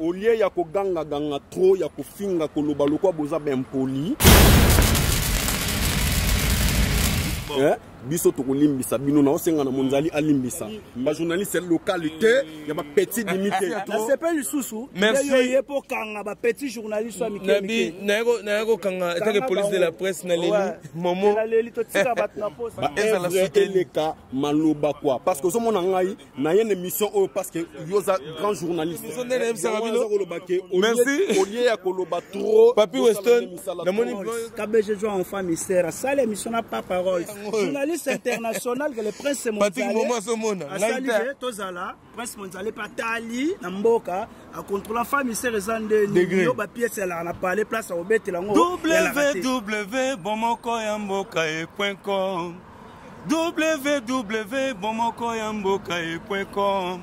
au lieu ya ko ganga trop ya ko finga ko loba lokwa boza ben poli biso to limbisa bino na osenga na monzali alimbisa ba journaliste localité ya ba petit limité c'est pas le sous merci ye pour kanga ba petit journaliste amike na ko kanga eta que police de la presse na leli momo na leli to tika bat na poste ba eleka maloba quoi parce que so mona ngai na yene émission parce que yoza grand journaliste merci au lieu ya koloba trop Papi Weston na moni KBG joue en femme mystère ça l'émission n'a pas parole journaliste international que le prince mondial a tozala prince mondial patali na mboka a contrôler femme mystère zande yo ba pièce là na parler place au betela ngo www.bomokoyamboka.com www.bomokoyamboka.com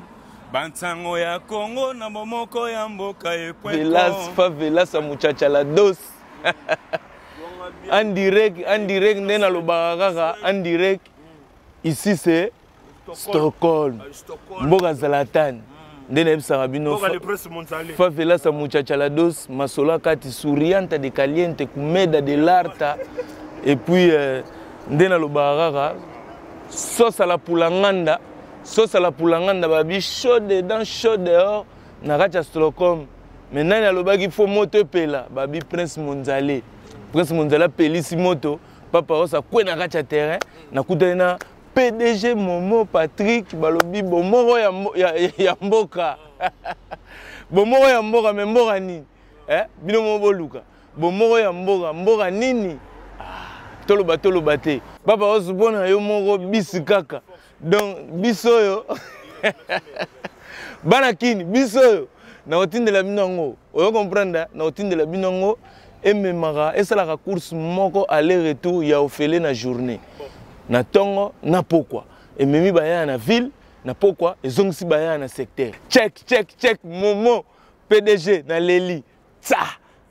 Bantango ya Congo na bomokoyamboka.com Velas favelas muchacha la dos en direct nena lobaka en direct ici c'est Stockholm mboka Zlatan ndene ebisaka bino favelas muchacha la dos masola kati souriante de caliente kumeda de l'arta et puis ndena lobaka sauce à la poulanganda babi chaud dedans chaud dehors na kati Stockholm maintenant na lobaki faut moto pela babi Prince Monzale pelisi moto papa osa kwena kati terrain na kutana PDG Momo Patrick balobi bomoro ya mboka bomoro ya mboka me mboka nini bino moboluka bomoro ya mboka nini toloba te papa osubona yo moko bisi kaka donc biso yo bana kini biso yo na otindela binongo oyo comprendre na otindela binongo ememaka esalaka course moko aller-retour ya ofele na journée na tongo na pokwa ememi baya na ville na pokwa ezongisi baya na secteur check Momo PDG na leli ça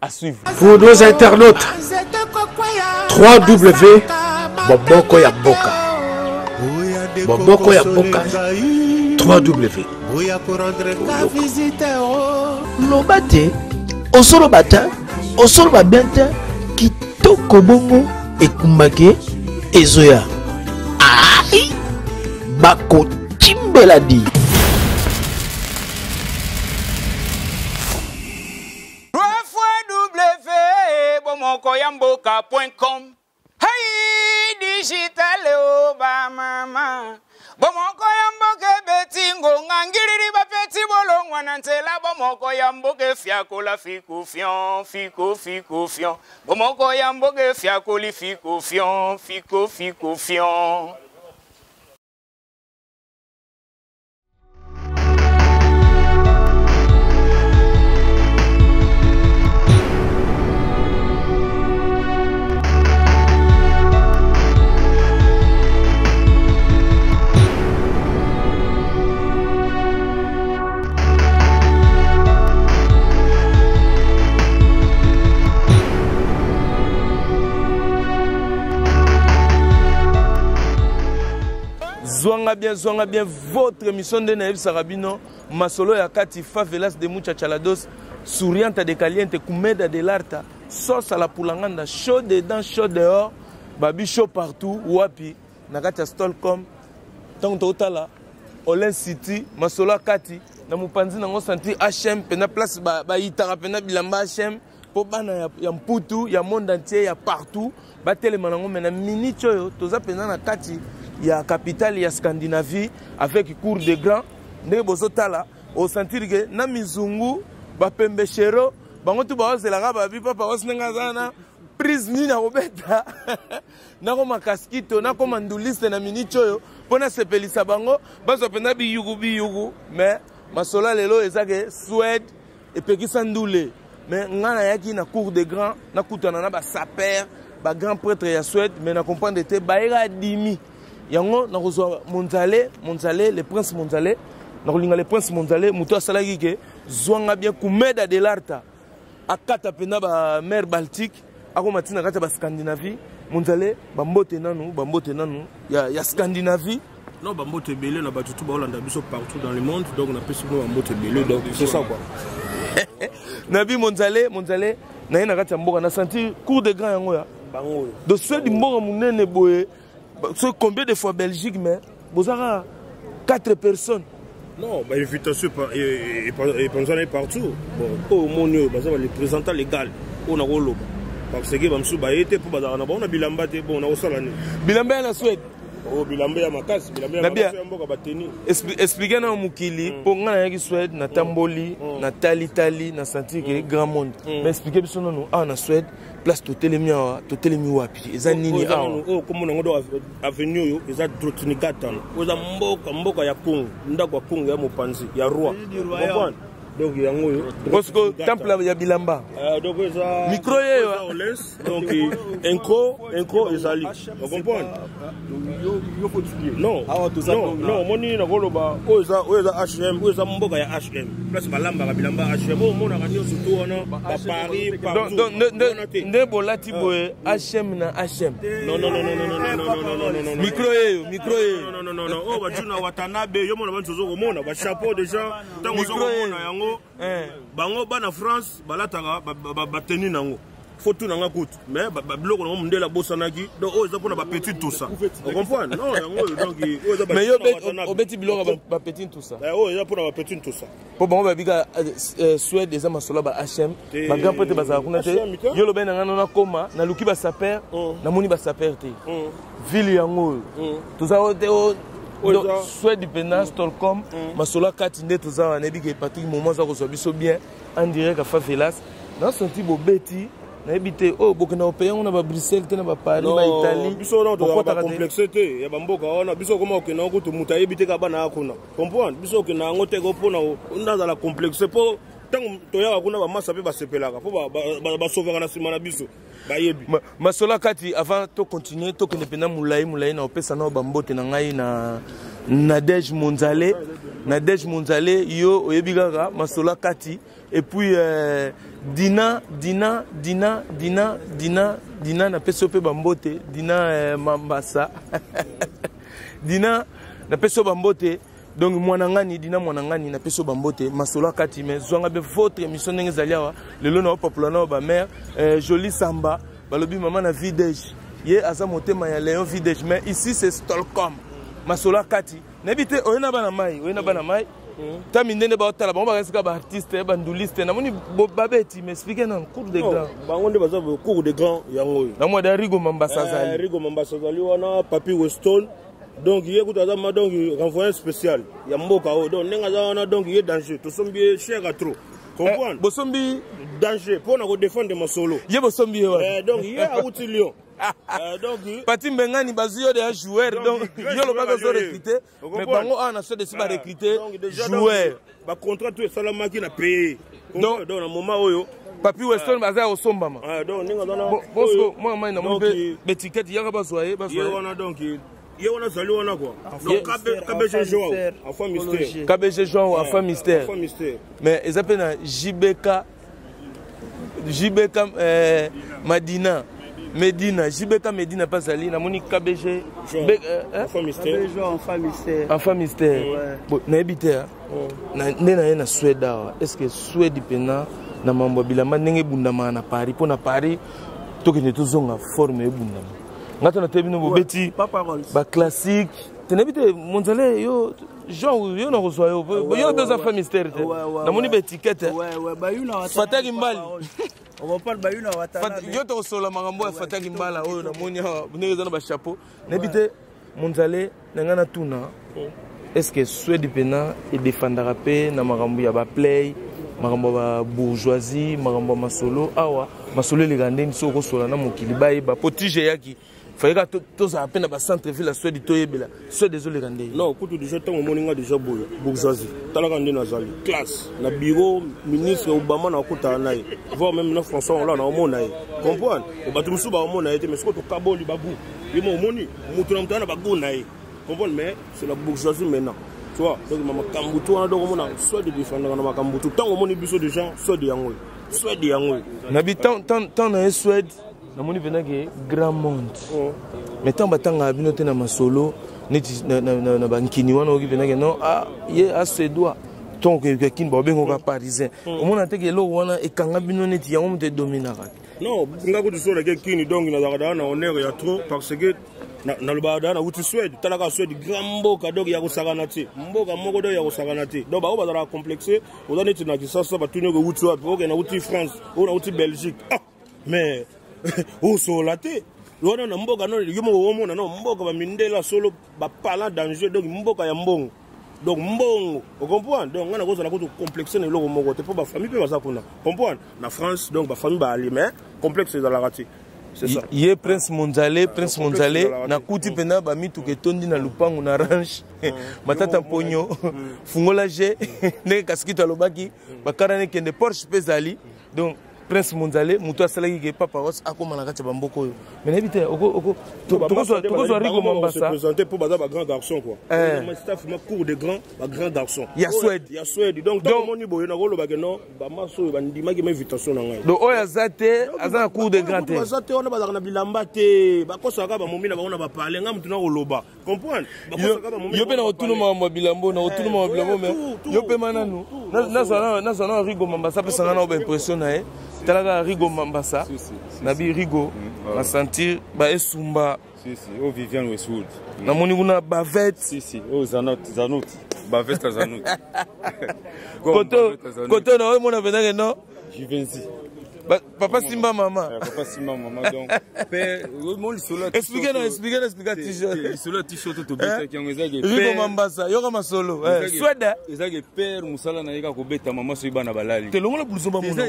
à suivre pour nos internautes www.bomokoyamboka 3W lobate osolo bata osolo babenta kitoko bongo ekumake ezoya ai bako timbela di www.bomokoyamboka.com hey digital ba mama Bomokoyamboka betingo ngangiriri bapeti bolongwa nantela bomokoyamboka fiakola fiku fion bomokoyamboka fiakoli fiku fion Zwanga bien votre émission de Naïf Sarabino Masolo ya kati favelas de muchacha la dos souriante de caliente kumeda de l'arta sauce à la poulanganda chaud dedans chaud dehors babi chaud partout wapi na kati Stockholm tant totala Olen City Masolo kati na mupanzi na ngo senti HM pena place ba itara pena bilamba HM po bana ya mputu ya monde entier ya partout ba telema ngo mena mini choyo toza pena na kati ya capitale ya Scandinavie avec cours de grand ndenge bozotala au sentir que na mizungu ba pembechero bango tu bazela ka babi papa osinga zana prise ni na obeta na ko makaskito na ko manduliste na minichoyo pona sepelisa bango bazo pena biyugu mais masola lelo ezake Suède et pekisa ndule mais ngana yaki na cours de grand na kutana na ba saper ba grand prêtre ya Suède mais na comprendre te baira dimi yango na kozwa Monzale le prince Monzale na kolinga le prince Monzale muto asalaki ke zwanga bien kumeda de l'arta akata pena ba mer Baltique akomatina kata ba Scandinavie Monzale bambote nanu ya Scandinavie non bambote belé na batutu ba Hollande biso partout dans le monde donc on a plus souvent bambote belé donc c'est ça quoi Nabi Monzale na yena kati mboka na senti cours de grand yango ya. Donc ceux du mboka munene boye combien de fois Belgique mais bozara 4 personnes. Non, bah invitation et penser partout. Bon, au monde les représentants légal on a rolo. Parce que bamsu ba été pour bazana on a bilamba te bon na osala ni. Bilamba na Suède. Oh bilamba ya makasi, bilamba ya makasi ya mboka bateni. Expliquer na mukili pour nga na Suède na tamboli na tali na senti que grand monde. Mais expliquer biso non na Suède place totelemi wapi eza nini oh comme on a avenue yo eza Trotnikata oza mboka ya Congo ndako ya Congo ya mopanzi ya roi comprendre donc yango yo parce que temple ya bilamba donc eza micro yeyo donc enco ezali vous comprenez non moni na koloba oza HM oza mboka ya HM place balamba ka bilamba HM o mona ka nyoso to wana ba Paris partout donc ne bolati boye HM na HM non micro yeyo non oh ba juna Watanabe yo mona bantu zo komona ba chapeau déjà tango zo komona yango bango bana France balataka bateni nango photo nanga kutu mais biloko nango mundela bosanaki donc oza pona ba petit tout ça vous comprenez non yango donc oza ba mais yo obeti biloko ba petit tout ça oza pona ba petit tout ça po bango ba bika Suède des amasola ba HM ba grand pote bazaka kuna te yo lo benanga na koma na luki ba saper na moni ba saper te ville yango tout ça Suède pena Stockholm masola kati nde toza na bika Patrick moment za ko so biso bien en direct à Favelas na senti bobeti na ebité oh bokena opéra on a ba Bruxelles te na ba Paris ba Italie biso na to ba complexité ya bamboka wana biso koma okena ko to muta ebité ka bana akuna comprendre biso okena ngote ko pona ndaza la complexité po tango to ya kuna ba masa pe ba sepelaka po ba sauver na sima na biso ba yebi masola kati avant to continuer to kene pena mulai na opesa na bambote na ngai na Nadège Monzale yo oyebi kaka masola kati et puis Dina na peso pe bambote Dina Mambasa Dina na peso bambote donc mwanangani Dina mwanangani na peso bambote masola kati mais zwanga be votre émission ndenge zaliawa lelo na popula na ba mère Jolie Samba balobi maman na Vidège ye aza motema ya Léon Vidège mais ici c'est Stockholm masola kati nebite oyena bana mai tami ndene ba otala bango ba ba artiste ba nduliste na moni babeti m'expliquer na cours de grand bango nde baza cours de grand yango na mo da Rigo Mambasa zali wana Papi Weston donc yé kutaza ma donc renvoyé spécial ya mboka o donc nenga za wana donc yé danger to sombi cher à trop comprendre bosombi danger pour na ko défendre ma solo yé bosombi donc yé a outil lion donc Pati Mbengani bazio de joueur donc yo lo bazo recruter mais bango ana so de ba recruter joueur ba contrat tout salama qui na payé donc dans le moment oyo Papi Weston baza au somba ma donc ninga dona bosko moi mai na mo be ticket yaka bazoye wana donc ye wana zali wana quoi donc KBG Joao enfant mystère KBG Joao enfant mystère mais ezapé na JBK Medina, JBK Medina pas ali, na moni KBG enfant mystère. Bon, na ebité na Suède. Est-ce que Suède pena na mambo bilamba ndenge bundama na Paris pour na Paris to kene to zonga forme bundama. Ngata na tebino bobeti ba classique. Tenebite Monzale yo Jean yo na reçoit yo besoin enfant mystère. Na moni be étiquette. Ba yuna Fataki mbali. On va pas ba yuna watana. Yo to sola makambo ya Fataki mbala oyo na moni ndenge za ba chapeau. Nebite Monzale ngana tuna. Est-ce que Suède pena et défendra pe na makambo ya ba play, makambo ba bourgeoisie, makambo masolo awa, masolo le gandeni soko sola na mokili ba potige yaki. Fallait que tous à peine à centre ville la Suède toyebela soit désolé gandé non kutu déjà tant moninga déjà boya bourgeoisie tala gandé na zali classe na bureau ministre Obama na kuta naï voir même na François là na omona naï comprendre o batumsu ba omona naï mais ce que to kaboli babu yemo moni mutu na mutana bagu naï comprendre mais c'est la bourgeoisie maintenant tu vois donc mama kambutu na donc mona soit de défendre na makambutu tant moni biso des gens soit de yango na bitan tant na Suède na moni venage grand monde mais tant batanga binote na masolo neti na bankini wana oki venage non ah ye a suédois tant que kin ba bengo parisien omona te ke lo wana ekanga bino neti yango mte dominaka non ngako tu la kini donc na zakada na honneur ya trop parce que na lubada na uti Suède talaka Suède grand mboka donc ya kosakana te mboka moko do ya kosakana te donc ba bazala complexé oza neti na kisasa ba tunyo ko uti wapi oke na uti France ou na uti Belgique mais o so la te wana na mboka no yomo womona no mboka ba mindela solo ba parlant danger donc mboka ya mbongo donc mbongo vous comprenez donc on a cause la cause complexe ne lo moko te pour ba famille pe ba ça kuna comprendre na France donc ba famille ba ali mais complexe dans la raté c'est ça ye prince mondiale na kuti pena ba mitu ke tondi na lupangu na ranch matata ponyo fungola je ne kaskito lobaki bakara ne kende Porsche pezali donc prince mondiale mutu asalaki ke papa os akoma na kati bamboko yo mais nebite oko tokozo rigo mambasa se présenter pour baza ba grand garçon quoi ma staff ma cour de grand garçon ya Suède donc dans mon niveau na koloba ke non ba maso ba ndima ke invitation na ngai donc oya zate azana cour de grand te zate ona baza na bilamba te ba kosa ka ba momina ba ona ba parler ngam tuna koloba comprendre ba kosa ka ba momina yo pe na otunu ma bilambo na otunu ma bilambo mais yo pe mananu na rigo mambasa pe sanga na ba impression na e talaga rigo mambasa nabi rigo na sentir ba esumba o Vivian Westwood na moni kuna bavette o Zanot bavette Zanot koto na mona venage no Juvenci papa simba mama donc père mon solo expliquez t-shirt solo t-shirt to beta ki ngeza ke rigo mambasa yoka masolo Suède ezake père musala na yeka ko beta mama so ibana balali te longola bluzo ba mona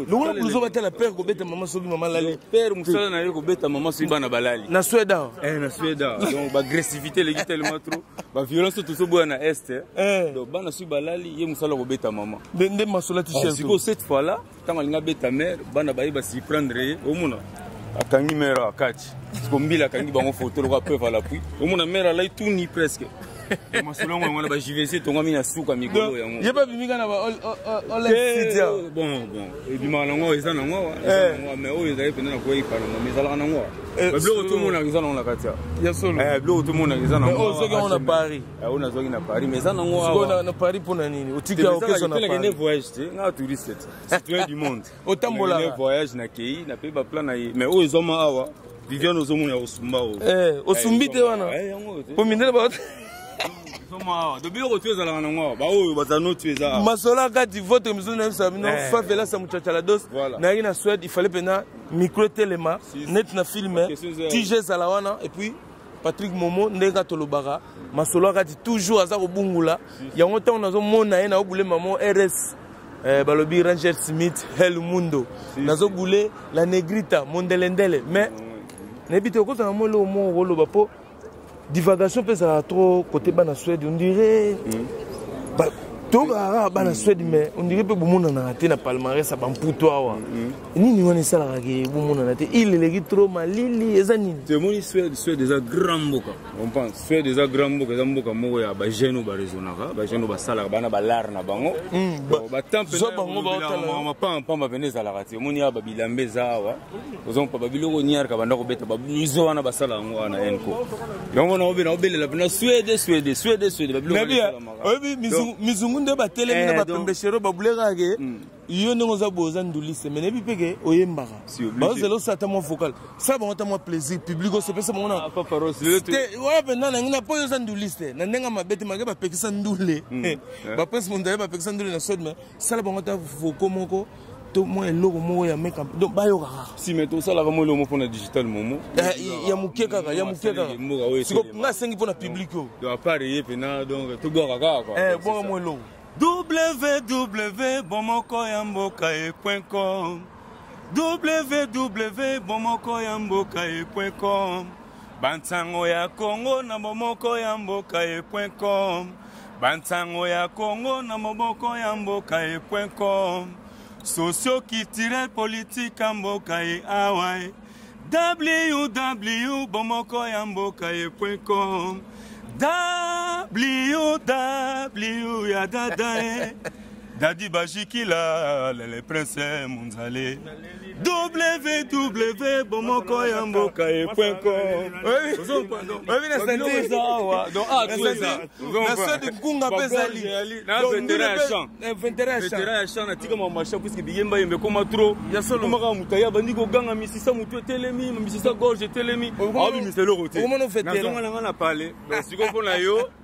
longola bluzo ba tela père ko beta mama so mama lali père musala na yeka ko beta mama so ibana balali na Suède na Suède donc ba agressivité le tellement trop ba violence tout so boya na est donc bana so balali ye musala ko beta mama ndé masola t-shirt siko cette fois là tant alinga beta mère bana bayi basi prendre omuna akangi mère akati siko mbila akangi bango photo lo peuvent à l'appui omuna mère là tout ni presque masolongo ngwana ba JVC tonga mina suka mikolo yango yeba bimika na ba all city bon et bima nango eza nango mais o eza epena na ko ipana mais ezala nango ba bloko tout monde eza nango la katia ya solo bloko tout monde eza nango o soki on a Paris on a zoki na Paris mais eza nango siko na Paris pona nini otika okeso na Paris ne voyage te nga touriste citoyen du monde otambola ne voyage na kei na pe ba plan na mais o ezoma awa Vivian ozomona osumba osumbite wana po mindele ba masola kati votre maison na sabino favela sa muchachalados na ina Suède il fallait pena micro telema net na filmer TG Zalawana et puis Patrick Momo ndeka tolobaka masola kati toujours aza ko bungula yango ta on azo mona ena obule mamo RS balobi Ranger Smith Hell Mundo nazo boule la Negrita Mondelendele mais nebite ko ta mo lo mo rolo bapo divagation peut ça trop côté bana Suède on dirait toga bana Suède mais on dirait peu bomona na te na palmarès ça bamputo awa nini woni sala ke bomona na te il est trop malili ezani te moni Suède déjà grand mboka on pense Suède déjà grand mboka za mboka moko ya ba jeune ba rezonaka ba jeune ba sala bana ba lar na bango ba temple zo bango ba otala pamba veneza la rati moni ya ba bilambe zawa ozon pa ba biloko nyar ka banda ko beta ba mizo wana ba sala ngo wana enko yango na obelela na Suède ba biloko mizungu nde batelemi na bapembeshero babuleka ke yo ndenge oza boza ndulise me nebi peke oyembaka bazela osata mwa vocal sa bango ta mwa plaisir public osepesa bango na wapenda na ngina po yo oza ndulise na ndenge mabete make bapekisa ndule baprince mondiale bapekisa ndule na Suède me sala bango ta voko moko to mwa eloko moko ya make donc bayoka kaka si mais tosalaka mo eloko moko na digital momo ya moke kaka siko nga asengi mpo na public oyo donc apart ye pena donc tobwaka kaka bonga mo eloko www.bomokoyambokae.com www.bomokoyambokae.com Bantango ya Congo na bomokoyambokae.com Bantango ya Congo na bomokoyambokae.com Socio-culturel politique ambokae awai www.bomokoyambokae.com www ya dadae Dadi Bajikila, les princes Munzale. www, bomoko yamboka et point com. Donc, la seule de Kunga Bezali.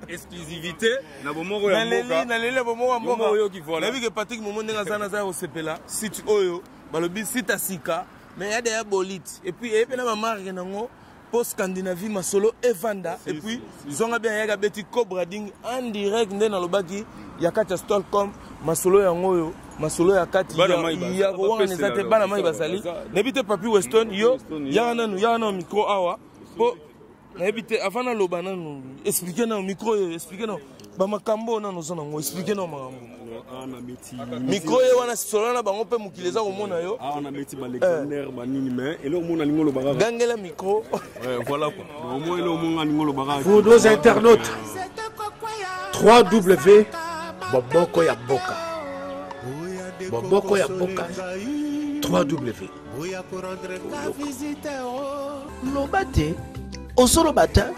Exclusivité na bomoko ya mboka na lele bomoko ya mboka oyo ki vola na bi que Patrick Momo ndenga sana za osepela site oyo balobi site asika mais ya de ya bolite et puis epena ba marque nango pour Scandinavie masolo evanda et puis zonga bien ya beti cobrading en direct ndena lobaki ya kata Stockholm masolo ya ngoyo masolo ya kati ya wana nezate bana mai basali nebite Papi Weston yo ya nanu micro awa po N'habitez avant de l'obana, expliquez-nous micro, expliquez-nous. Bamakambo na nozona ngo expliquez-nous makambo. Micro ye wana solo na bango pe mukileza ko mona yo. Ah na beti ba lectionnaire ba nini mais et là mona ngolo baga. Gangela micro. Voilà quoi. Au moins là mona ngolo baga. Pour nos internautes. 3W Boboko ya Boka. Boboko ya Boka. 3W. Lobate osolo bata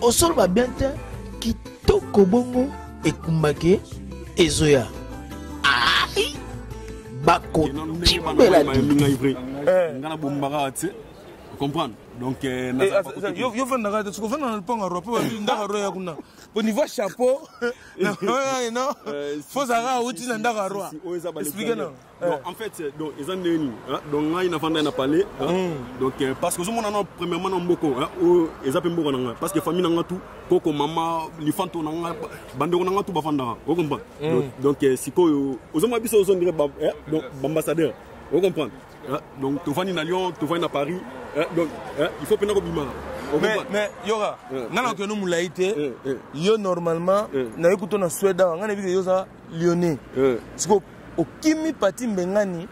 osolo babianta kitoko bongo ekumbake ezoya ai bako timbela di ngana bombaka tu comprendre donc yo vanda ka tu vanda na ponga ropo ndaka ro ya kuna au niveau chapeau non faut ça uti na ndaka ro expliquez nous en fait donc ils ont neni donc ngai na vanda na parler donc parce que zomo na premièrement na mboko ils appellent mboko na parce que famille na tout koko mama lifanto na bandeko na tout ba vanda vous comprenez donc siko zomo biso zo ndire donc ambassadeur vous comprenez donc tu vas à Lyon tu vas à Paris donc il faut prendre bima mais yora ngana que nous moulaité yo normalement na ekuto na Suède ngana bi yo za lyonnais siko okimi pati mbengani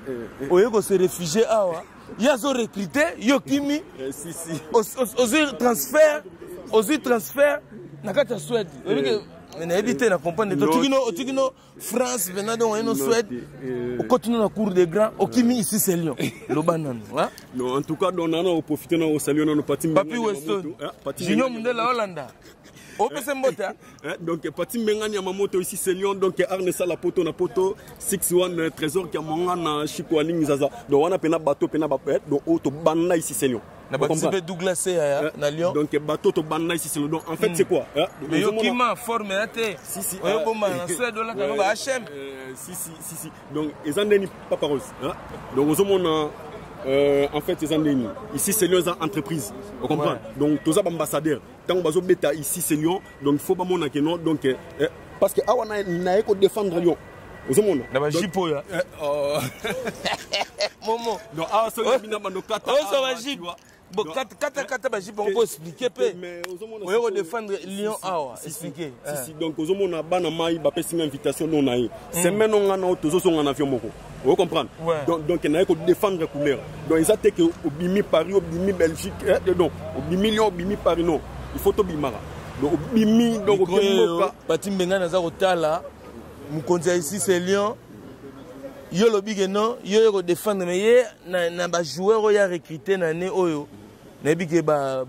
oyeko se réfugier awa yazo recruter yo kimi si aux transfert na kata Suède on a évité de comprendre. Tikino France, venant de Suède, on continue la cour des grands, au Kimi ici c'est Lyon. Le banane. Non, en tout cas, on a profité de saluer nos partis. Papi Weston, Junior Mundela Hollanda. Donc, Pati Mengani Yamamoto ici c'est Lyon, donc Arne Salapoto na poto 61 trésor qui a mangana Chiko Aling Zaza. Donc on a pena bateau pena bapet, donc auto banna ici c'est Lyon. Na batibé Douglas na Lyon. Donc bateau to banna ici c'est Lyon. Donc en fait c'est quoi? Mais yo qui m'a formé à te. Si. Oyo bomba na Suède là quand ba HM. Si. Donc ils en donnent pas parole. Donc aux hommes en fait ils en donnent. Ici c'est Lyon entreprise. Vous comprenez? Donc tous les ambassadeurs tant bazo beta ici c'est Lyon, donc il faut pas mon non donc parce que awana na eko défendre Lyon. Vous avez na ba jipo ya. Momo. Donc so bina bando kata. So ba jipo. Bon kata ba jipo on peut expliquer peu. Mais on veut défendre Lyon awa expliquer. Si donc vous avez na bana mai ba pesi invitation non naï. C'est maintenant on a tozo so en avion moko. Vous comprenez? Donc na eko défendre couleur. Donc ils attaquent au bimi Paris, au bimi Belgique, donc au bimi Lyon, au bimi Paris non. Il faut to bimara. Donc bimi donc au Pati Mbenga na za kotala mukonzi ici c'est Lyon. Yo lobi que non, yo défendre mais ye na ba joueur ya recruter na né oyo. Na bi ke ba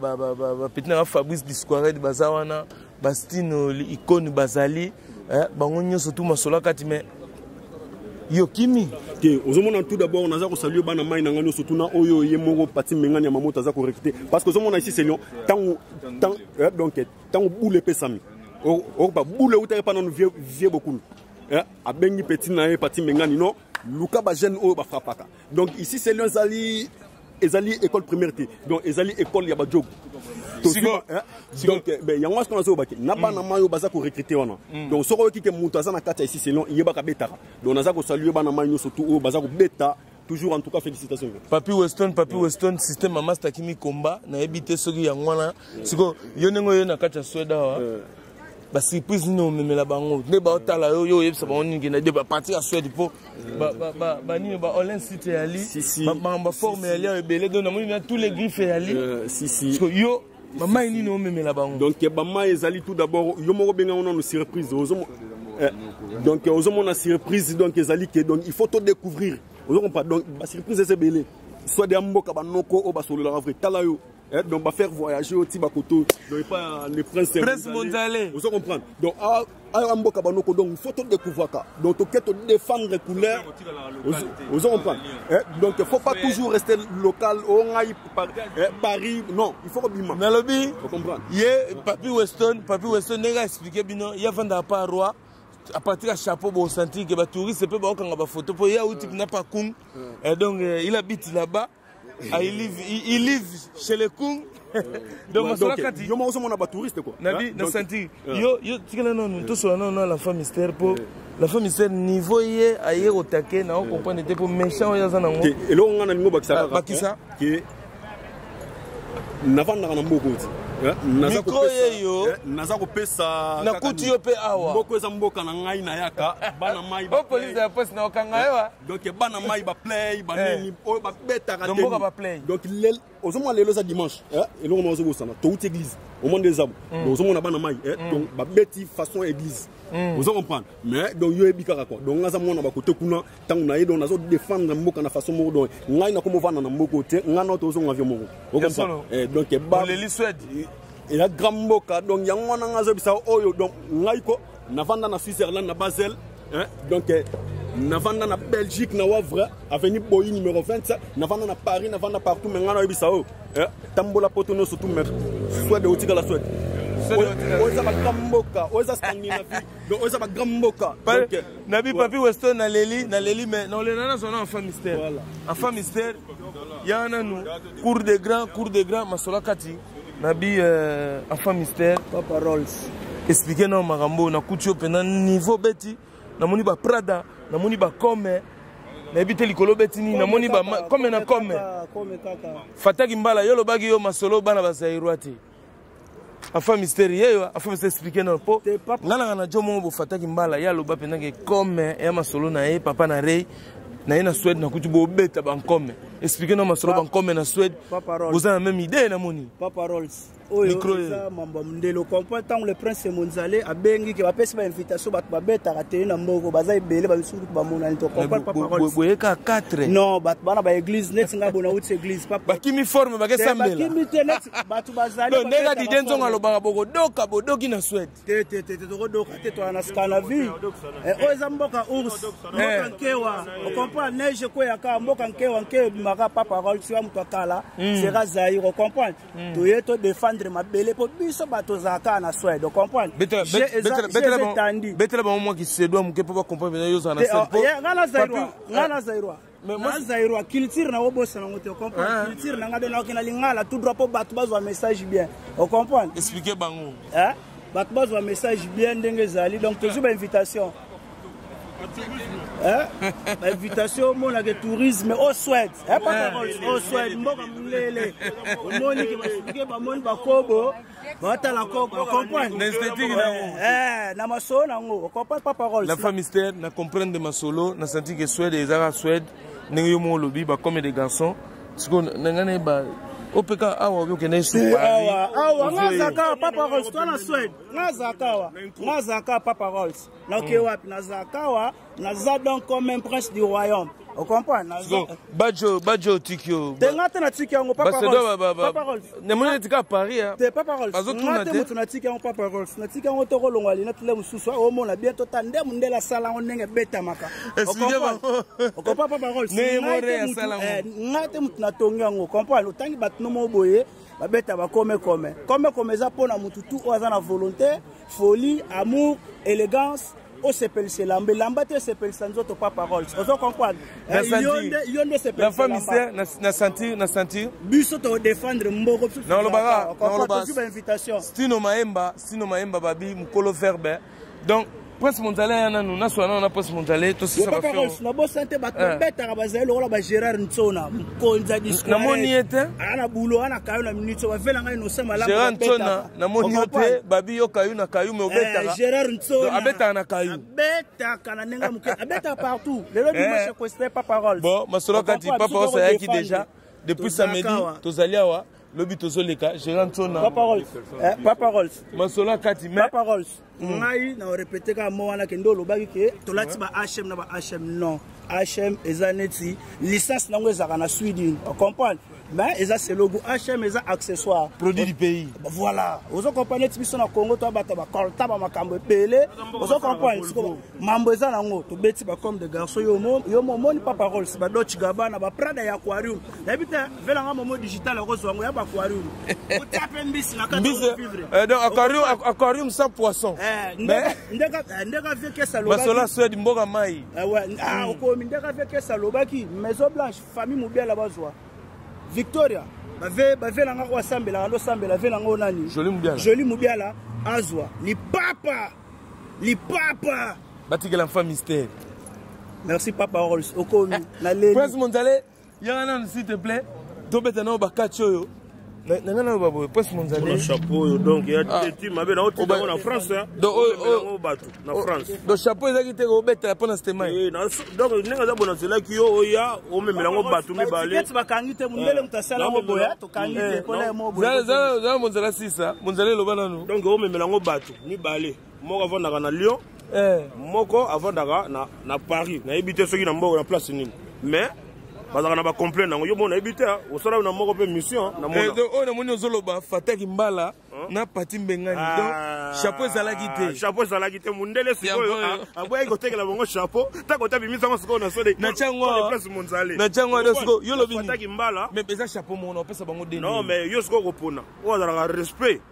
petit na Fabrice Bisquare de bazawana, Bastino icône bazali, bango nyoso tout masola kati mais yo kimi que ozomona tout d'abord on a za ko saluer bana mai na ngano surtout na oyo yemoko Pati Mbenga ya mamoto za ko recruter parce que ozomona ici c'est Lyon tant donc tant boule pesami o ba boule uta pa non vieux beaucoup a bengi petit na Pati Mbenga non luka ba jeune o ba frappaka donc ici c'est Lyon ezali école primaire donc ezali école ya ba job donc ben yango ce qu'on a zo baki na bana mayo baza ko recruter wana donc soko ki ke mutu aza na kata ici c'est Lyon yeba ka betaka donc naza ko saluer bana mayo surtout o baza ko beta toujours en tout cas félicitations. Papi Weston système à master kimi combat na ebité soki yango wana siko yo nengo yo na kata Suède wa ba surprise no memela bango ne ba otala yo yebisa ba oningi na de ba partir à Suède po ba ni ba Olen City ali ba forme ali ebele donc na moni tous les griffes ali si yo mama ini no memela bango donc ba ma ezali tout d'abord yo moko benga on no surprise Donc aux hommes on a surprise donc donc il faut tout découvrir. Donc la surprise c'est belé. Soit des mboka banoko au basolo la vrai talayo. Donc va faire voyager au Tibakoto. Donc pas les princes mondialais. Vous comprenez. Donc à mboka banoko donc il faut tout découvrir ça. Donc tu peux défendre les couleurs. Vous comprenez. Donc il faut pas toujours rester local au Paris. Non, il faut bima. Na lobby. Vous comprenez. Papi Weston n'a expliqué bien il y a vendre pas roi. À partir de chapeau bon senti que les touristes peuvent voir quand photo pour y a où tu n'as pas kung et donc il habite là-bas il vit chez les kung donc yo moi aussi mon aba touriste quoi nabi na senti yo tikala non tout ça non la femme mystère pour la femme mystère niveau y ayer au taquet na on comprendre était pour méchant ya za nango et là on a ningo bakisa qui navanda na mboko naza kopesa na kuti yo pe awa mboko eza mboka na ngai na yaka bana mai ba police ya poste na okanga yo donc bana mai ba play ba nini o ba beta ka mboka ba play donc ozomona lelo za dimanche et là on ozo bosana to ut église au monde des arbres ozomona bana mai donc ba beti façon église vous comprenez mais donc yo ebikaka quoi donc ngaza mona ba kote kuna tangu na yedo nazo défendre mboka na façon moko donc ngai na komo vana na mboko te ngana to ozo ngavio moko vous comprenez donc ba les Suède et la grande mboka donc yango wana ngazo bisa oyo donc ngai ko na vanda na Switzerland na Basel donc na vanda na Belgique na Wavre avenue Boyi numéro 27 na vanda na Paris na vanda partout mais ngana bisa o tambola potono surtout mais soit de otika la Suède oza ba gamboka oza Scandinavie donc oza ba gamboka donc nabi papi Weston na leli mais non le nana son enfant mystère enfant mystère yana nous cours de grand masola kati nabi enfant mystère Papa Rolls expliquer non marambo na kucho pena niveau beti na moni ba Prada na moni ba comme na bité likolo beti ni na moni ba comme na comme kaka fataki mbala yo lobaki yo masolo bana bazairwati enfant mystère yo enfant mystère expliquer non po ngana na jomo bo fataki mbala ya loba pena ke comme ya masolo na e papa na rei na na Suède na kutu bo beta ban comme expliquer non masolo ban comme na Suède vous avez la même idée na moni Papa Rolls micro mambo mndelo comprend tant le prince mondialais a bengi ke ba pesa ba invitation ba beta raté na mboko baza ebele ba suru ba mona to comprend Papa Rolls boye ka 4 non bat bana ba église net nga bona uti église papa ba kimi forme ba ke sambela ba kimi te net batu bazali non nega di denzo ngalo ba boko doka bodoki na Suède te to doka te to na Scandinavie o za mboka ours mboka nkewa o comprend neige ko ya ka mboka nkewa nke maka Papa Rolls ya mtu akala sera zaire o comprend to yeto défendre ma belle pour biso bato zaka na Suède o comprend betela ba moi qui se doit mke pas comprendre yo za na Suède ngana zairwa mais zairwa culture na obosa na ngote o comprend culture na ngado na okina lingala tout droit pour bato bazwa message bien o comprend expliquer bango bato bazwa message bien ndenge zali donc toujours ba invitation invitation mon la tourisme au Suède Papa Rolls au Suède mboka mulele omoni ke basike ba moni ba kobo bata la kobo comprendre l'esthétique na maso na ngo comprendre Papa Rolls la femme mystère na comprendre de masolo na senti que Suède et Zara Suède ndenge yo mo lobi ba comme des garçons siko ngane ba opeka awa byo kene su Paris awa ngazaka Papa Rolls to na Suède ngazaka Papa Rolls na ke wapi na zakawa na za donc comme un prince du royaume on comprend na bajo tikyo ngata na tikyo ngo Papa Rolls ne mona tika Paris te Papa Rolls ngata mutu na tikyo ngo Papa Rolls na tikyo ngo to kolongwa lina tule mususu o mona bientôt tande mundela sala ngo ndenge beta maka on comprend Papa Rolls ne more ya sala ngo ngata mutu na tonga ngo comprend otangi bat no mo boye babeta ba comme za pona mutu tout oza na volonté folie amour élégance o sepel selambe lamba te sepel sanzoto Papa Rolls ozo comprendre yonde sepel la femme mystère na sentir biso to défendre mboko na lobaga invitation stino maemba babi mukolo verbe donc prince mondialais na nous na swana na prince mondialais to ça va faire na bo santé ba beta ba zelo lola ba Gérard Ntsona konza disco na moni ete ana bulo ana kayo na minute wa vela ngai no sema la Gérard Ntsona na moni ete babi yo kayo na kayo me obeta Gérard Ntsona abeta na kayo abeta kana nenga muke abeta partout le dimanche ko Papa Rolls bon masolo kati Papa Rolls yaki déjà depuis samedi tozali awa lobi tozoleka gérant tona Papa Rolls masolo kati mais Papa Rolls ngai na répéter ka mo wana kendo lobaki ke tolati ba HM na ba HM non HM ezaneti licence nango ezaka na Sweden on comprend mais eza c'est logo HM eza accessoire produit du pays voilà ozo comprendre tibiso na Congo to bata ba korta ba makambo epele ozo comprendre mambo eza nango to beti ba comme de garçon yo moni Papa Rolls ba Dolce Gabbana ba Prada ya aquarium yabita vela nga momo digital rozo wango ya ba aquarium o tape mbisi na ka vivre donc aquarium sans poisson ndeka veke salobaki masola Suède mboka mai okomi ndeka veke salobaki Maison Blanche famille Mubiala bazwa Victoria bave langa kwa sambela ndo sambela ve langa onani Joli Mubiala azwa li papa batikela femme mystère. Merci Papa Rolls okomi na leli Prince Monzale yana s'il te plaît tobeta na bakacho yo nangana babo Prince Monzale le chapeau donc il y a des teams mabe na autre dans la France donc na France donc chapeau ezaki te obeta pendant cette mai donc nenga za bona zela ki yo ya o memelango batu mibale ba kangi te mundele mutasala mo boya to kangi te kola mo boya za Monzala sisa Monzale lobana no donc o memelango batu mibale moko avandaka na Lyon moko avandaka na Paris na ebité soki na mboka na place nini mais bazaka na ba complain nango yo mona ebité osala na moko pe mission na mona o na moni ozoloba Fataki Mbala na Pati Mbengani donc chapeau ezalaki te mundele sikoyo aboya kotekela bango chapeau tako tabi misango sikoyo na sode na chango place Monzale na chango de sikoyo yo lobi Fataki Mbala mais pesa chapeau mona opesa bango deni non mais yo sikoyo kopona o azala respect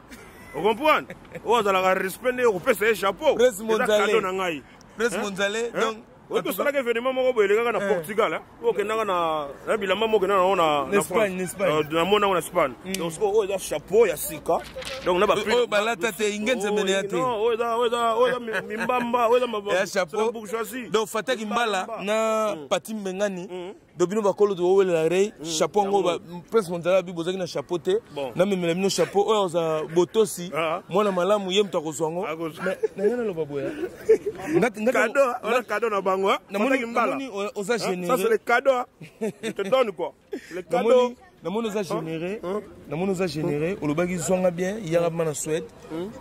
on comprend o azala respect ne opesa chapeau Prince Monzale cadeau na ngai Prince Monzale donc on peut faire événement moko boye lekaka na Portugal o kenanga na bilamba moko na Espagne na mona na Espagne donc o eza chapeau ya sika donc na ba o balata te ingenze menete non o eza mimbamba o eza ya chapeau donc Fataki Mbala na Pati Mbengani dobino bakolo to welela rei chapeau ngo Prince Monzala bi bozaki na chapeau te na memela mino chapeau o za botosi mwana malamu ye mta kozwango mais nangana lo baboya cadeau na bango na moni oza généré ça c'est le cadeau je te donne quoi le cadeau na moni oza généré olobaki zonga bien yaka na Suède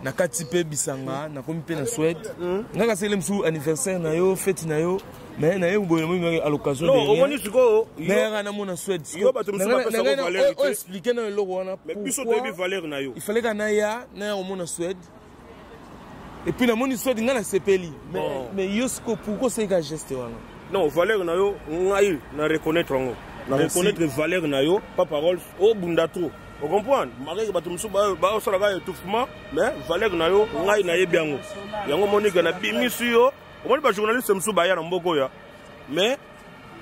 na kati pe bisanga na komi pe na Suède ngaka sele msu anniversaire na yo fête na yo mais na yo boye mo à l'occasion de non on dit siko na na mona Suède yo ba tumsa ba pesa ko valeur o expliquer na lo wana mais biso to bi valeur na yo il fallait kana ya na o mona Suède et puis na moni Suède ngana sepeli mais yo siko pourquoi c'est ka geste wana non valeur na yo ngai na reconnaître ngo na reconnaître valeur na yo Papa Rolls o bunda trop on comprend malgré ba tumsu ba sala ga étouffement mais valeur na yo ngai na yebi yango monika na bimisi yo o moni ba journaliste msu ba ya na mboko ya mais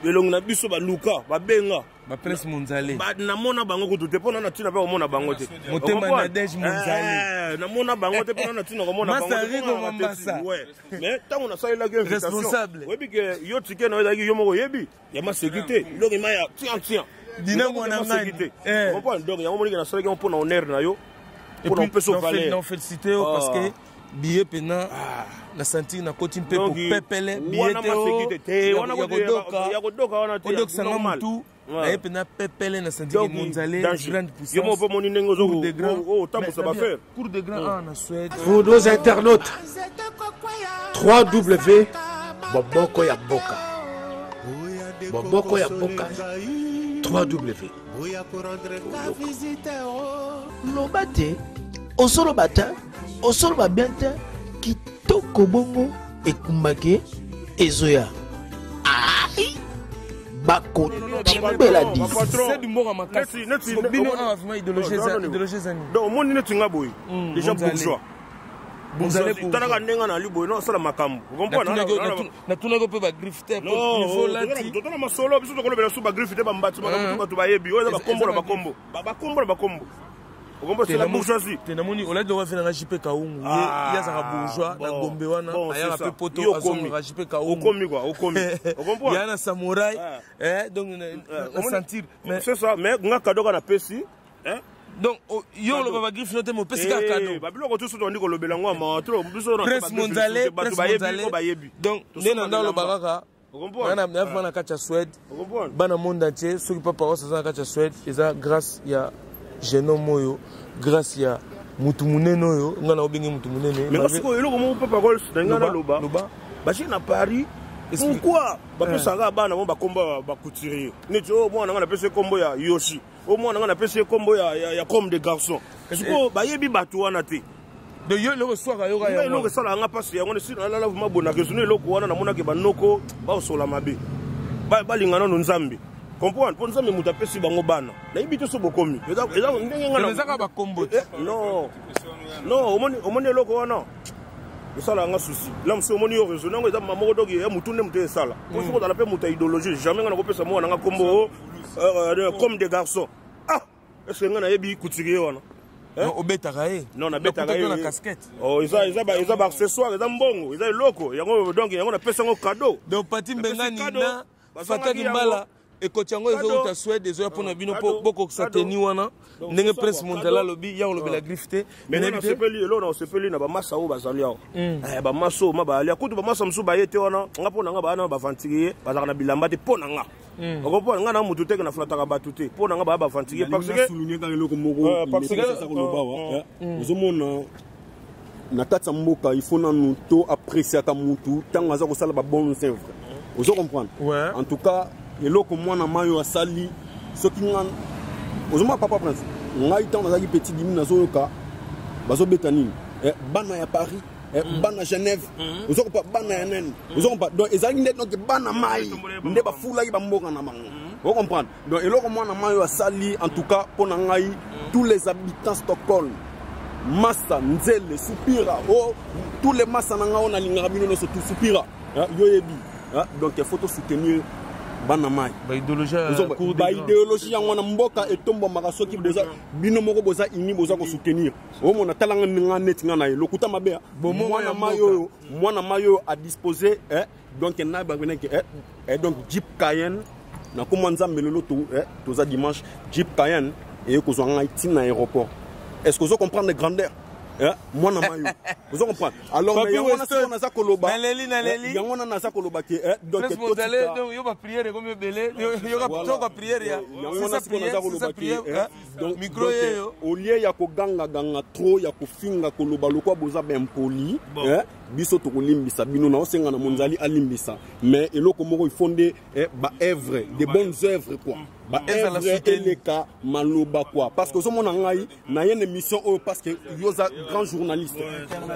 elongi na biso ba luka ba benga ba Prince Monzale ba na mona bango ko tute pona na tina ba mona bango te motema na Dej Monzale na mona bango te pona na tina ko mona bango Masari ko Mambasa ouais mais tango na sala la responsable webi ke yo tike na ezaki yo moko yebi ya ma sécurité loki ma ya tiens dina mona ngani comprendre donc ya mo na sala ko pona honneur na yo pour on peut se valer non féliciter parce que billet pena na sentir na koti mpe pour pepele billet te wana kodoka wana te odok sanga mutu na pena pepele na sentir Monzale grande puissance yo mo po moni nengo zo o tabu ça va faire cours de grand na Suède pour nos internautes www Boboko ya Boka www loba te osoloba te osoloba bien te kitoko bongo ekumbake ezoya bakotimbela c'est du mot à ma casse bino a vraiment idéologie zani donc mon ni netinga boy déjà bourgeois Monzale tanaka ndenga na liboy no sala makambo comprendre na tunako pe ba grifter pour niveau lati totona masolo biso tokolobela su ba grifter ba mbati makambo to ba yebi oza ba kombo na ba kombo okombo c'est la bourgeoisie tenamoni oladi lo faire na JP Kaungu ya za bourgeois na Gombe wana aya pe poto azonga JP Kaungu okomi okombo ya na samouraï donc na sentir mais c'est ça mais nga kadoka na pesi donc yo lo baba griffe note mo pesi ka cadeau babilo ko tuso ndi ko lobela ngwa ma trop biso na Prince Monzale donc nena ndalo bakaka na na kacha Suède bana monde entier ceux qui pas parole ça na kacha Suède eza grâce ya jeune homme oyo grâce ya mutu munene oyo nga na obengi mutu munene mais parce que eloko mo papa Rolls nga na loba bashi na Paris pourquoi bapesanga bana mo bakomba bacouturier neti o mwana nga na pese kombo ya Yoshi o mwana nga na pese kombo ya comme des garçons siko bayebi bato wana te de yo le soir ayoka ya yo sala nga pasi yango si na la mabona ke sunu eloko wana na mona ke banoko ba osola mabe ba lingana no nzambe comprendre pour nzambe muta pesi bango bana na yibito so bokomi eza ndenge nga na ezaka ba kombo non omoni eloko wana esala nga souci là monsieur omoni yo raison ngo eza mamoko doki ya mutu ne mutu esala pour ce qu'on appelle muta idéologie jamais nga na kopesa mwana nga kombo comme des garçons est-ce que nga na yebi couturier wana non obetaka ye non na betaka ye na casquette oh ils ba accessoire ils mbongo ils loko yango donc yango na pesa ngo cadeau donc pati mbengani na fataki mbala ekotiango ezo uta Suède ezo pona bino boko sateni wana ndenge prince Mondala lobi ya lobi la grifte mais na sepeli elo na sepeli na ba massa o bazali awo ba masso ma ba ali kutu ba massa msu ba yete wana nga pona nga ba na ba vantiki bazaka na bilamba te pona nga okopona nga na mutu te na flataka batu te pona nga ba vantiki parce que souligner ka eloko moko parce que ça ko loba wa ozomona na kati mboka il faut na nous to apprécier ka mutu tanga za ko sala ba bonnes œuvres ozo comprendre en tout cas eloko mwana mayo asali soki ngana ozoma papa prince ngai tant nazaki petit dimi nazoyoka bazobeta nini bana ya Paris bana Genève ozokopa bana ya nene ozokopa donc ezali net donc bana mai nde bafulaki bamboka na bango vous comprendre donc eloko mwana mayo asali en tout cas pona ngai tous les habitants Stockholm Massa Nzele Soupira tous les Massa na ngao na lingaka bino no surtout Soupira yoyebi donc il faut soutenir bana mai ba idéologie yango na mboka etombo makasoki boza bino moko boza ini boza ko soutenir o mona talanga nga net nga na lokuta mabe mwana mayo a disposer donc na ba beneke donc Jeep Cayenne na komanza melelo to za dimanche Jeep Cayenne et ko zo nga itina aéroport est-ce que vous comprenez les grandeurs moi na mayo vous comprenez alors mais yango na siko na za koloba yango na za koloba ke donc yo ba prière comme belé yo ka prière ya yango na siko na za koloba ke donc micro yo au lieu ya ko ganga trop ya ko finga koloba lokwa boza ben poli biso to kolimbisa bino na osenga na monzali alimbisa mais eloko moko ifondé ba œuvre des bonnes œuvres quoi ba œuvre eleka maloba quoi parce que somona ngai na yene mission parce que yoza grand journaliste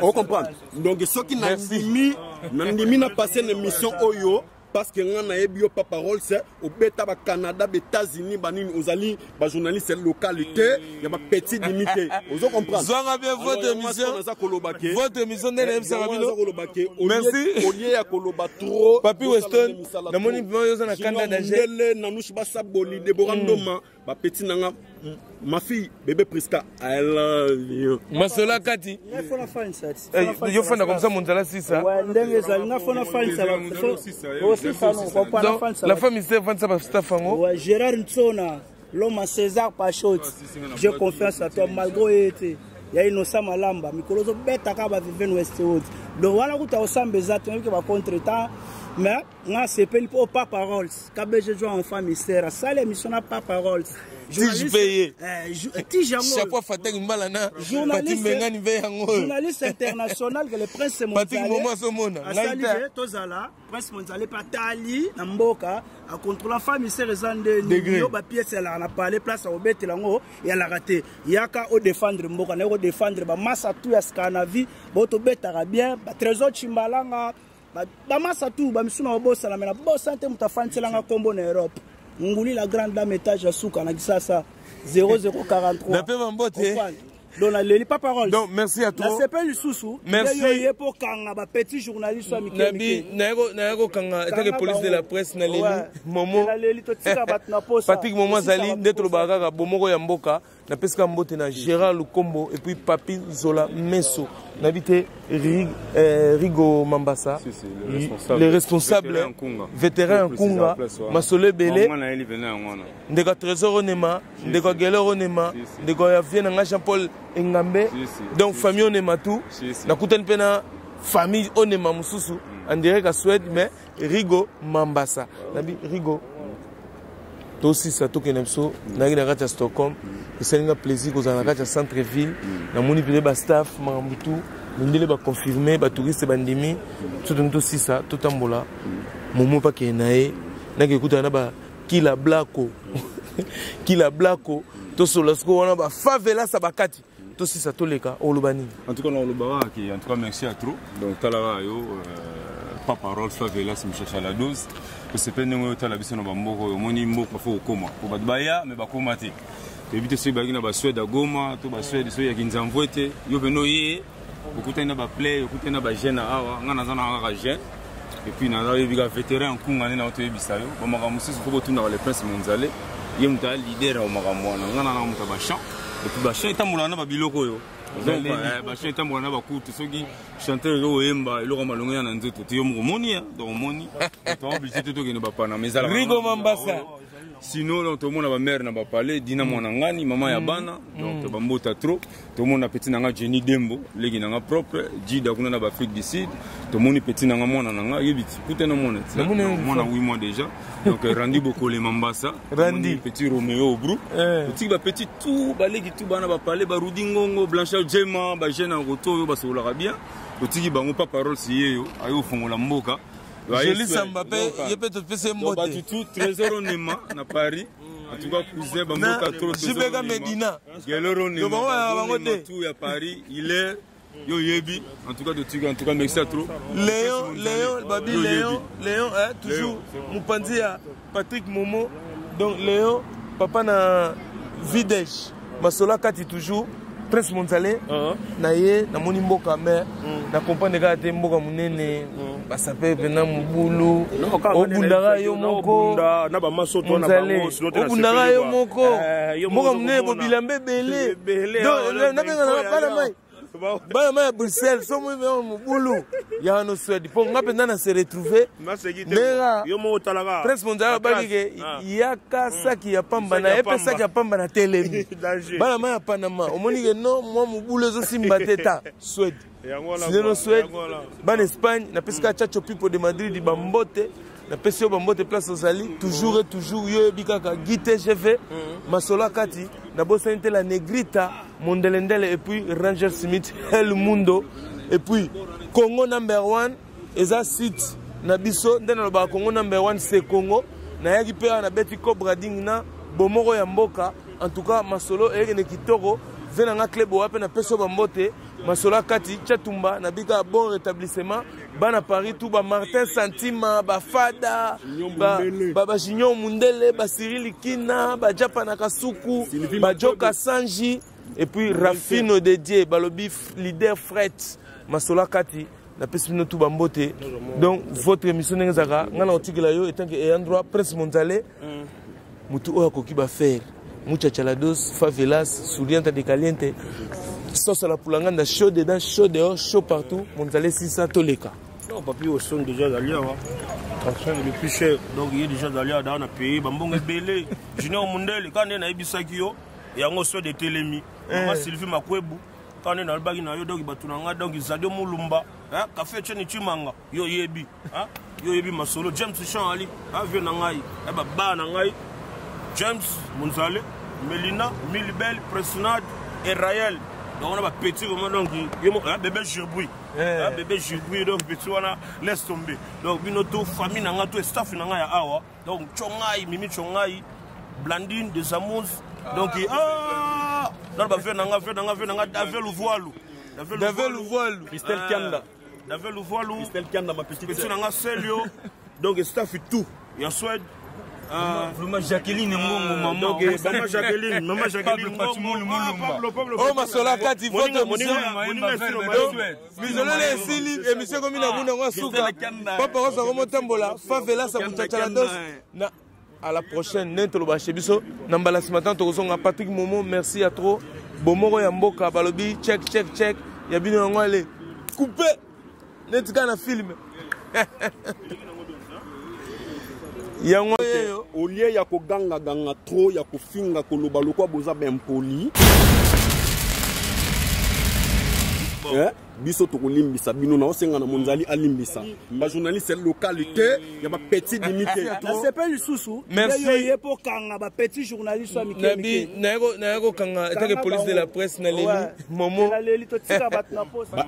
on comprend donc ceux qui n'a ndimi na passer une mission oyo parce que nga na yebi yo papa Rolls au beta ba Canada ba États-Unis banini ozali ba journaliste localité ya ba petit limité ozo comprendre zonga bien votre émission ndene msangabino merci olier ya koloba trop papi Weston na moni yo za na Canada ngele na nushi ba saboli Deborah Ndoma ba petit nanga ma fille bébé Priska I love you masola kati nafona fine sat yo fanda comme ça Mondala 6 ouais ndenge za nafona fine sat la famille c'est fanda ba Stafango ouais Gérard Ntsona l'homme à César Pachot j'ai confiance à toi malgré été ya Innocent Malamba mikolozo beta ka ba Vivienne Westwood donc wala kuta osambe zato ke ba contretemps mais nga sepeli po papa Rolls KBG joue en famille sera ça l'émission na papa Rolls journaliste international que le prince Mondale tozala prince Mondale patali na mboka a contrôler la famille serezande yo ba pièce la na parler place au betelango ya la raté yaka o défendre mboka na o défendre ba massa tout ya skana vie ba to betara bien ba trésor chimbalanga ba massa tout ba misuna obosa na mena bosa nte mutafancelanga kombo na Europe nguli la grande dame étage à Souka na kisasa 0043 na pe mambote donc la leli pas parole donc merci à toi la CPL Soussou merci yo pour kanga ba petit journaliste wa mikemi na yako kanga etake police de la presse na leli momo na leli to tika bat na posa Patrick Momo Zali ndetro bakaka bomoko ya mboka na peska mbote na Gérard Lukombo et puis Papi Zola Messo n'habité Rigo Mambassa le responsable vétéran Nkunga Masole Belé ndeka trésor onema ndeka gelero onema ndeka ya vienne nga Jean-Paul Engambe donc famille onema tout na kutani pena famille onema mususu en direct à Suède mais Rigo Mambassa nabi Rigo aussi ça tout kenepso na ina kati Stockholm et ça n'a plaisir aux en kati centre ville na moni pele ba staff mambutu ndele ba confirmer ba touriste bandimi tout aussi ça tout ambola momo pa kenae na ke kuta na ba kila blako to solasko wana ba favela sa bakati to si ça to leka olobani en tout cas on lobara qui en tout cas merci à trop donc talara yo pas parole favela c'est Michel Chalados que c'est peine ngo tala biso na bamboko moni mboko fo koma ko badbaya me bakoma te éviter ce bagina ba Suède Goma to ba Suède so ya kinzamvoete yo beno ye okuta na ba play okuta na ba jeune awa ngana zana ka jeune et puis na yo biga vétéran kunga na to yebisayo ba makamusi fo botuna le prince monzale ye muta leader au makamwana ngana na muta ba champ et puis ba champ tamula na ba biloko yo donc ba champ tamula na ba kutu soki chanteur yo yemba iloko malonga na nzoto tiyo moni donc moni to obligé to ke ne ba pana mezala Rigo Mambasa. Sinon, tout le monde a ma mère n'a pas parlé, Dina Monangani, maman Yabana, donc Bambota trop, tout le monde a petit nanga Jenny Dembo, les gens n'a propre, Jida Kuna n'a pas Afrique du Sud, tout le monde est petit nanga Mona nanga, il est tout un monde, on a 8 mois déjà, donc Randy beaucoup les Mambasa, Randy, petit Roméo Brou, petit tout, balé tout bana va parler, Barudingongo, Blanchard Gemma, Bajena Roto, Basola bien, petit bango pas parole si yo, ayo fongo la mboka. Joli Sambape, il peut te faire mbote. Tout trésor Nema na Paris. En tout cas, cousin Bamboka trop. Jibega Medina. Geloro Nema. Tout à Paris, il est yo yebi. En tout cas, merci à trop. Léon, Babi Léon, toujours Moupanzi à Patrick Momo. Donc Léon, papa na Videsh. Masola Kati toujours. Prince Monzale, naye na moni mboka mais na comprendre ka te mboka munene ba sape pena mubulu obundara yo moko na ba masoto na bango silote na obundara yo moko mboka munene bo bilambe bele donc na benga na bala mai bala mai Bruxelles so mo mubulu ya no Suède pour nga pena na se retrouver mais yo mo talaka Prince Monzale ba ke yaka saki ya pamba na epe saki ya pamba na télé bala mai ya Panama omoni ke non moi mubulu zo simba teta Suède sinon Suède ban Espagne na pesca chacho pipo de Madrid bambote na pesio bambote place ozali toujours et toujours yo bikaka guité chef masola kati na bossa inte la negrita mondelendele et puis Ranger Smith El Mundo et puis Congo #1 eza site na biso ndena ba Congo #1 c'est Congo na yaki pe na beti Cobra Ding na bomoko ya mboka en tout cas masolo ekene kitoko vena nga club wape na peso bambote masola kati chatumba na bika bon rétablissement bana Paris tout ba Martin Santima ba Fada ba Junior Mundele ba Cyril Kina ba Japana Kasuku ba Joka Sanji et puis Rafino Dédié ba lobi leader fret masola kati na pesino tout bambote donc votre émission ngazaka ngana otikela yo etanke e endroit Prince Monzale mutu oya koki ba faire Mucha Chalados, favelas, Sourianta de Caliente, sauce à la poulanganda, chaud dedans, chaud dehors, chaud partout. Monzale si ça toleka. Non, papi, au son déjà d'ailleurs. Le plus cher, donc il est déjà d'ailleurs dans le pays. Bambong est belé. Junior Mundele, quand on est à Ibisakio, il y a un soit de Télémi. Moi, Sylvie Makwebu, quand on est dans le bagin, donc ils ont Moulumba, café Tcheni Chimanga, yo yebi, yo yebi Masolo, James Chan Ali, vieux Nangai, Ba Nangai, James Monzale. Melina, Milibel, Presnad et Raël. Donc on a petit moment donc bébé Jibouy. Bébé Jibouy donc petit on a laisse tomber. Donc binoto famille nanga tout staff nanga ya awa. Donc Chongai, Mimi Chongai, Blandine des Amours. Donc dans ba faire nanga Davel Ouvoilou. Davel Ouvoilou, Christelle Kanda. Davel Ouvoilou, Christelle Kanda ma petite sœur. Petit nanga Celio. Donc staff et tout. Il y a Suède. Vraiment Jacqueline Ngongo maman maman Jacqueline Pablo oh masola kati votre mission misolo les sili émission comme na buna ngwa suka papa rosa remontambola favela sa Chalados na à la prochaine nentolo ba chebiso na mbala ce matin to zonga Patrick Momo merci à trop bomoro ya mboka balobi check ya bino ngwa le couper netika na film au lieu ya ko ganga trop ya ko finga ko loba lokwa boza ben poli biso tokolimbisa bino na osenga na monzali alimbisa ba journaliste localité ya ba petit limité na sepeli susu merci ye pour kanga ba petit journaliste wa mikemi na yako kanga etake police de la presse na leli momo na leli to tika bat na poste ba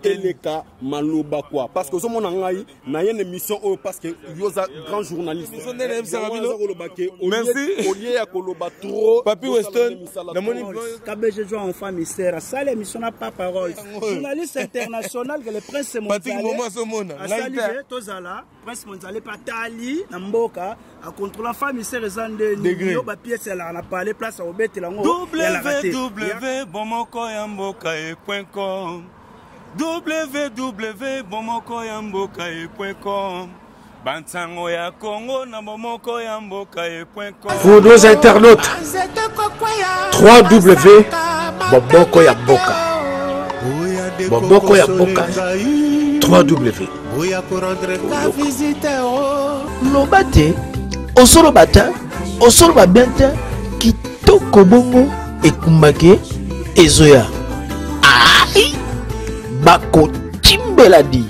eleka maloba quoi parce que somona ngai na une émission parce que yoza grand journaliste merci Olié ya koloba trop Papi Weston na moni KBG joue en famille sert ça l'émission n'a pas parole journaliste international que le prince mondial a tozala prince mondial patali na mboka a contrôler la famille sert ezande yo ba pièce là na parler place au bête là www.bomokoyamboka.com www.bomokoyamboka.com Bantango ya Congo na bomoko ya mboka.com. Pour nos internautes, www.bomokoyamboka. Bomboko ya Boka 3W. Lobate osolo bata osolo babienta kitoko bongo ekumbake ezoya ai bako timbeladi.